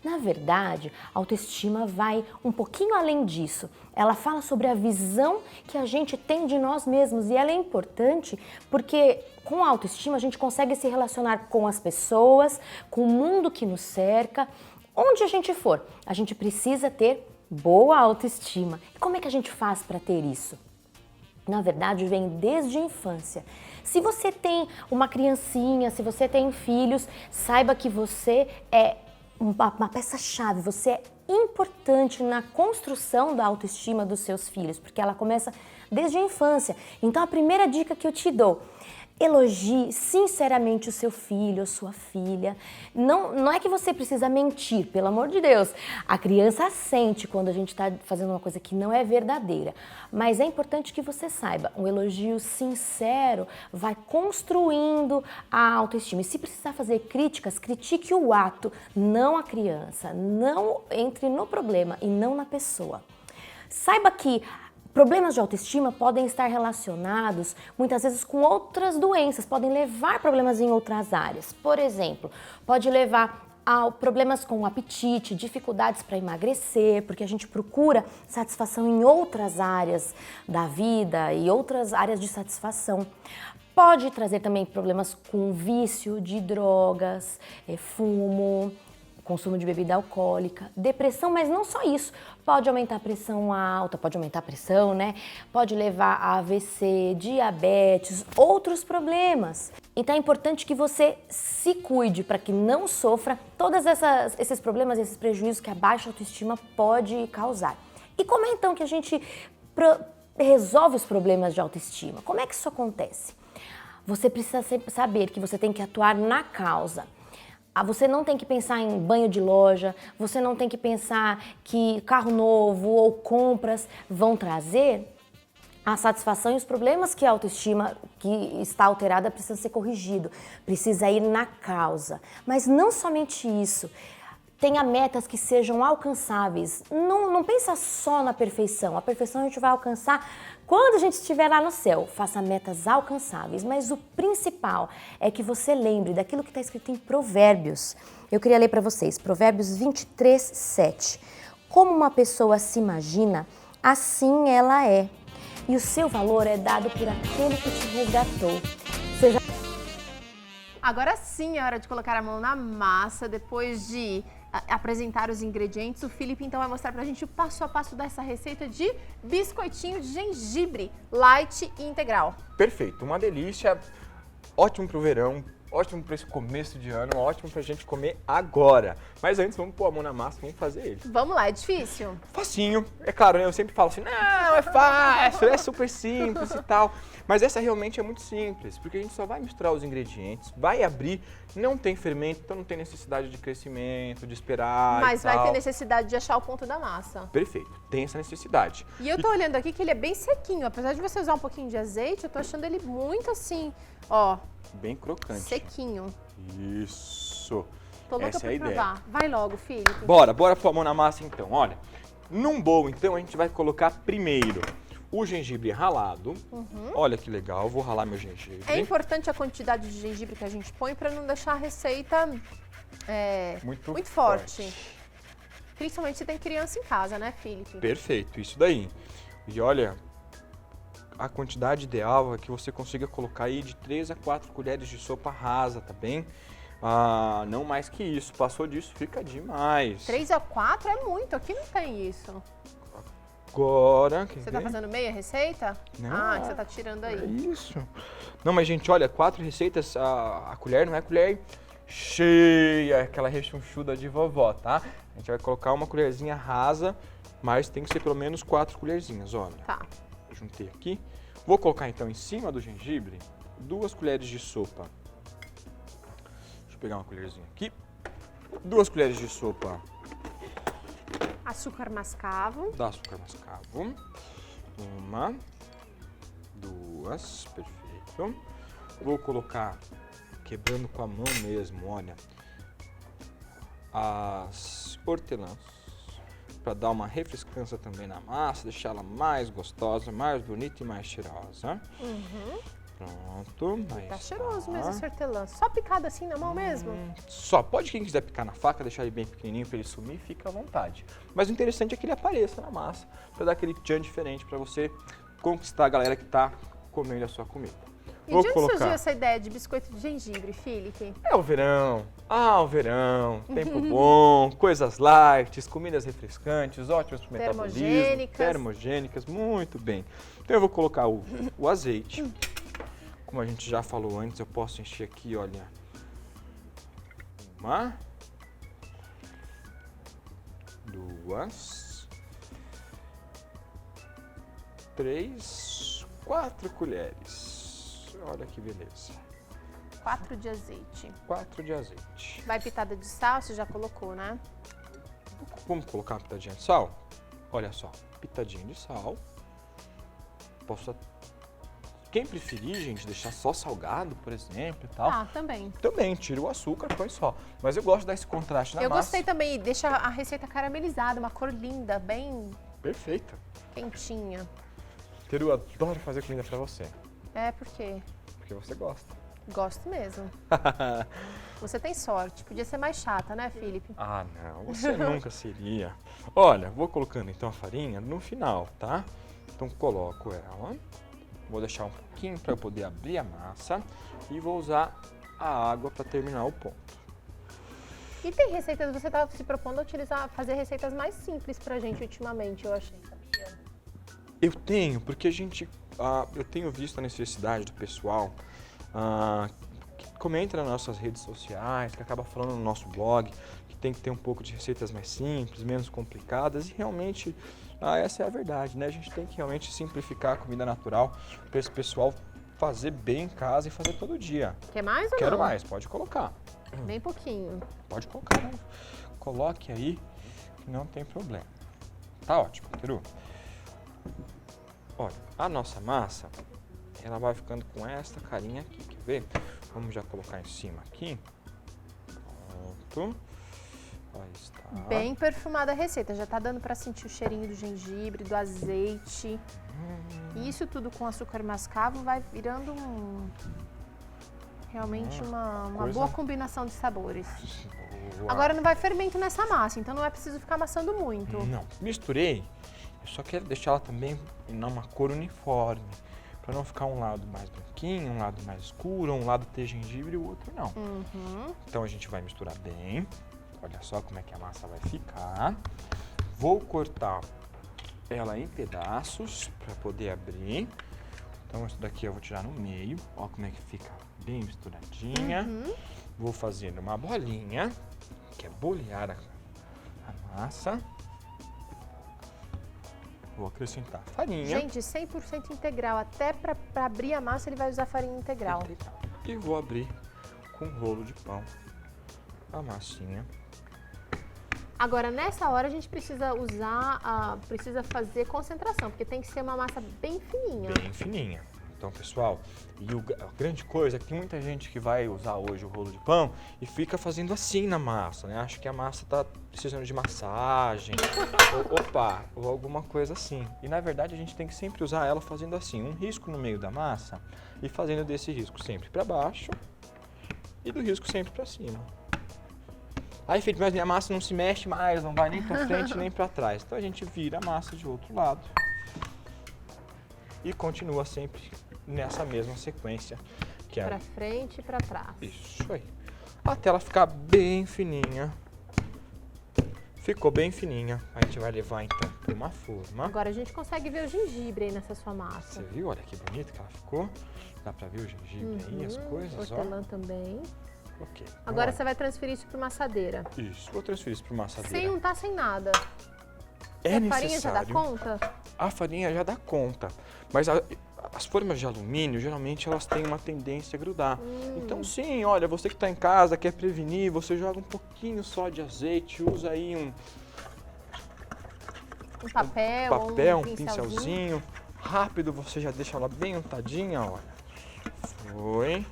Na verdade, a autoestima vai um pouquinho além disso. Ela fala sobre a visão que a gente tem de nós mesmos e ela é importante porque com a autoestima a gente consegue se relacionar com as pessoas, com o mundo que nos cerca, onde a gente for. A gente precisa ter boa autoestima. E como é que a gente faz para ter isso? Na verdade, vem desde a infância. Se você tem uma criancinha, se você tem filhos, saiba que você é uma peça-chave, você é importante na construção da autoestima dos seus filhos, porque ela começa desde a infância. Então, a primeira dica que eu te dou, elogie sinceramente o seu filho ou sua filha. Não é que você precisa mentir, pelo amor de Deus. A criança sente quando a gente está fazendo uma coisa que não é verdadeira. Mas é importante que você saiba, um elogio sincero vai construindo a autoestima. E se precisar fazer críticas, critique o ato, não a criança. Não entre no problema e não na pessoa. Saiba que problemas de autoestima podem estar relacionados muitas vezes com outras doenças, podem levar a problemas em outras áreas. Por exemplo, pode levar a problemas com o apetite, dificuldades para emagrecer, porque a gente procura satisfação em outras áreas da vida e outras áreas de satisfação. Pode trazer também problemas com vício de drogas, fumo, consumo de bebida alcoólica, depressão, mas não só isso. Pode aumentar a pressão alta, pode aumentar a pressão, né? Pode levar a AVC, diabetes, outros problemas. Então é importante que você se cuide para que não sofra todos esses problemas, esses prejuízos que a baixa autoestima pode causar. E como é então que a gente resolve os problemas de autoestima? Como é que isso acontece? Você precisa sempre saber que você tem que atuar na causa. Você não tem que pensar em banho de loja, você não tem que pensar que carro novo ou compras vão trazer a satisfação e os problemas que a autoestima que está alterada precisa ser corrigido, precisa ir na causa. Mas não somente isso, tenha metas que sejam alcançáveis. Não pensa só na perfeição, a perfeição a gente vai alcançar quando a gente estiver lá no céu. Faça metas alcançáveis, mas o principal é que você lembre daquilo que está escrito em Provérbios. Eu queria ler para vocês, Provérbios 23, 7. Como uma pessoa se imagina, assim ela é. E o seu valor é dado por aquele que te resgatou. Agora sim é hora de colocar a mão na massa, depois de apresentar os ingredientes. O Felipe então vai mostrar pra gente o passo a passo dessa receita de biscoitinho de gengibre light e integral. Perfeito, uma delícia, ótimo pro verão, ótimo para esse começo de ano, ótimo pra gente comer agora. Mas antes vamos pôr a mão na massa, vamos fazer ele. Vamos lá, é difícil? Facinho, é claro, né? Eu sempre falo assim, não, é fácil, é super simples e tal. Mas essa realmente é muito simples, porque a gente só vai misturar os ingredientes, vai abrir, não tem fermento, então não tem necessidade de crescimento, de esperar. Mas e tal. Vai ter necessidade de achar o ponto da massa. Perfeito, tem essa necessidade. E eu tô olhando aqui que ele é bem sequinho, apesar de você usar um pouquinho de azeite, eu tô achando ele muito assim, ó. Bem crocante. Sequinho. Isso. Tô louca essa pra é a provar. ideia. Vai logo, Felipe. Bora pôr a mão na massa então, olha. Num bowl, então, a gente vai colocar primeiro o gengibre ralado. Olha que legal, vou ralar meu gengibre. É importante a quantidade de gengibre que a gente põe para não deixar a receita muito forte. Principalmente se tem criança em casa, né, Felipe? Perfeito, isso daí. E olha, a quantidade ideal é que você consiga colocar aí de 3 a 4 colheres de sopa rasa, tá bem? Não mais que isso, passou disso fica demais. 3 a 4 é muito, aqui não tem isso. Agora... Você tá fazendo meia receita? Não. Ah, que você tá tirando aí. É isso. Não, mas gente, olha, 4 receitas, a colher não é colher cheia, aquela rechonchuda de vovó, tá? A gente vai colocar uma colherzinha rasa, mas tem que ser pelo menos 4 colherzinhas, olha. Tá. Eu juntei aqui. Vou colocar então em cima do gengibre 2 colheres de sopa. Deixa eu pegar uma colherzinha aqui. 2 colheres de sopa Açúcar mascavo. da açúcar mascavo. 1, 2, perfeito. Vou colocar, quebrando com a mão mesmo, olha, as hortelãs, para dar uma refrescância também na massa, deixar ela mais gostosa, mais bonita e mais cheirosa. Pronto. Tá cheiroso mesmo esse hortelã. Só picado assim na mão mesmo? Só, pode quem quiser picar na faca, deixar ele bem pequenininho para ele sumir, fica à vontade. Mas o interessante é que ele apareça na massa, para dar aquele tchan diferente, para você conquistar a galera que tá comendo a sua comida. E de onde surgiu essa ideia de biscoito de gengibre, Felipe? É o verão. Ah, o verão. Tempo bom, coisas light, comidas refrescantes, ótimas para o metabolismo. Termogênicas, muito bem. Então eu vou colocar o azeite. Como a gente já falou antes, eu posso encher aqui, olha, 1, 2, 3, 4 colheres. Olha que beleza. 4 de azeite. 4 de azeite. Vai pitada de sal, você já colocou, né? Vamos colocar uma pitadinha de sal? Olha só, pitadinha de sal. Posso, quem preferir, gente, deixar só salgado, por exemplo, e tal. Ah, também. Também, tira o açúcar, põe só. Mas eu gosto de dar esse contraste na massa. Eu gostei também, deixa a receita caramelizada, uma cor linda, bem... Perfeita. Quentinha. Teru, eu adoro fazer comida pra você. É, por quê? Porque você gosta. Gosto mesmo. Você tem sorte. Podia ser mais chata, né, Felipe? Ah, não. Você nunca seria. Olha, vou colocando então a farinha no final, tá? Então coloco ela. Vou deixar um pouquinho para eu poder abrir a massa. E vou usar a água para terminar o ponto. E tem receitas, você tá se propondo a utilizar, fazer receitas mais simples pra gente ultimamente, eu achei. Eu tenho, porque eu tenho visto a necessidade do pessoal que comenta nas nossas redes sociais, que acaba falando no nosso blog, que tem que ter um pouco de receitas mais simples, menos complicadas, e realmente essa é a verdade, né? A gente tem que realmente simplificar a comida natural para esse pessoal fazer bem em casa e fazer todo dia. Quer mais ou Quero não? mais, pode colocar. Bem pouquinho. Pode colocar, né? Coloque aí, que não tem problema. Tá ótimo, Teru. Olha, a nossa massa, ela vai ficando com esta carinha aqui, quer ver? Vamos já colocar em cima aqui. Pronto. Aí está. Bem perfumada a receita, já tá dando para sentir o cheirinho do gengibre, do azeite. E isso tudo com açúcar mascavo vai virando realmente uma boa combinação de sabores. Boa. Agora não vai fermento nessa massa, então não é preciso ficar amassando muito. Não, misturei. Eu só quero deixar ela também em uma cor uniforme, para não ficar um lado mais branquinho, um lado mais escuro, um lado ter gengibre e o outro não. Então a gente vai misturar bem. Olha só como é que a massa vai ficar. Vou cortar ela em pedaços para poder abrir. Então isso daqui eu vou tirar no meio. Olha como é que fica bem misturadinha. Vou fazer uma bolinha, que é bolear a massa. Vou acrescentar farinha. Gente, 100% integral. Até para abrir a massa ele vai usar farinha integral. E vou abrir com um rolo de pão a massinha. Agora, nessa hora a gente precisa precisa fazer concentração, porque tem que ser uma massa bem fininha. Bem fininha. Então, pessoal, a grande coisa é que tem muita gente que vai usar hoje o rolo de pão e fica fazendo assim na massa, né? Acha que a massa tá precisando de massagem, ou alguma coisa assim. E na verdade a gente tem que sempre usar ela fazendo assim, um risco no meio da massa e fazendo desse risco sempre para baixo e do risco sempre para cima. Aí, Felipe, mas minha massa não se mexe mais, não vai nem para frente nem para trás. Então a gente vira a massa de outro lado e continua sempre nessa mesma sequência. Que é para frente e para trás. Isso aí. Até ela ficar bem fininha. Ficou bem fininha. A gente vai levar então para uma forma. Agora a gente consegue ver o gengibre aí nessa sua massa. Você viu? Olha que bonito que ela ficou. Dá pra ver o gengibre aí, as coisas, hortelã também. Ok. Agora você vai transferir isso para uma assadeira. Isso, vou transferir isso para uma assadeira. Sem untar, sem nada. É a necessário. farinha já dá conta? A farinha já dá conta, mas as formas de alumínio, geralmente, elas têm uma tendência a grudar. Então, sim, olha, você que está em casa, quer prevenir, você joga um pouquinho só de azeite, usa aí um papel, um pincelzinho. Rápido, você já deixa ela bem untadinha, olha. Foi.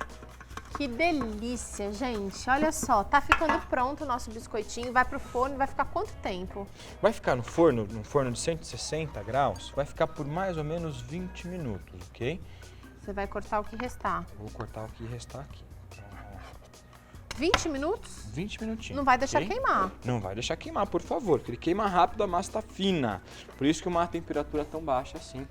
Que delícia, gente. Olha só, tá ficando pronto o nosso biscoitinho. Vai pro forno, vai ficar quanto tempo? Vai ficar no forno de 160 graus, vai ficar por mais ou menos 20 minutos, ok? Você vai cortar o que restar. Vou cortar o que restar aqui. 20 minutos? 20 minutinhos. Não vai deixar okay? queimar. Não vai deixar queimar, por favor, porque ele queima rápido, a massa tá fina. Por isso que uma temperatura tão baixa assim,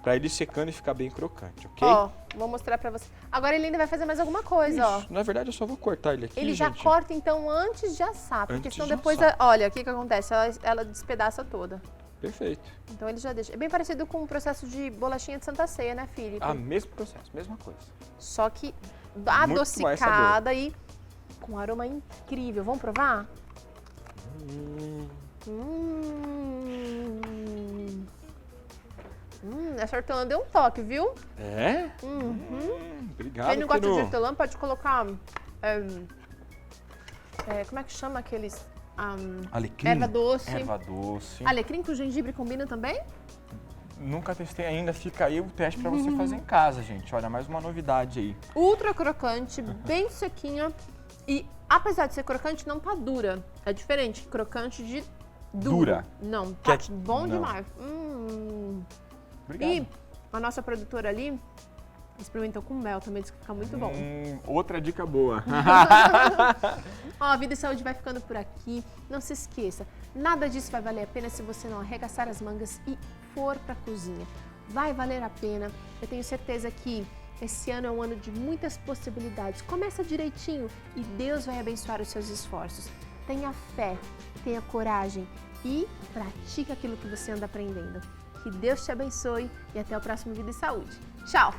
pra ele secando e ficar bem crocante, ok? Ó, vou mostrar pra você. Agora ele ainda vai fazer mais alguma coisa, isso. ó. Na verdade, eu só vou cortar ele aqui, Ele gente. já corta, então, antes de assar, porque Antes senão de depois, assar. olha, o que acontece? Ela despedaça toda. Perfeito. Então ele já deixa. É bem parecido com o processo de bolachinha de Santa Ceia, né, Felipe? Ah, mesmo processo, mesma coisa. Só que Muito mais adocicada e com um aroma incrível. Vamos provar? Essa hortelã deu um toque, viu? É? Obrigado, Quem não gosta Peru. de hortelã pode colocar... como é que chama aqueles... Alecrim? Erva doce. Erva doce. Alecrim com gengibre combina também? Nunca testei ainda, fica aí o teste pra você fazer em casa, gente. Olha, mais uma novidade aí. Ultra crocante, bem sequinha. E apesar de ser crocante, não tá dura. É diferente, crocante de dura. Não, tá bom demais. Obrigado. E a nossa produtora ali experimentou com mel também, disse que fica muito bom. Outra dica boa. Ó, a Vida e Saúde vai ficando por aqui. Não se esqueça, nada disso vai valer a pena se você não arregaçar as mangas e for pra cozinha. Vai valer a pena. Eu tenho certeza que esse ano é um ano de muitas possibilidades. Começa direitinho e Deus vai abençoar os seus esforços. Tenha fé, tenha coragem e pratique aquilo que você anda aprendendo. Que Deus te abençoe e até o próximo Vida e Saúde. Tchau!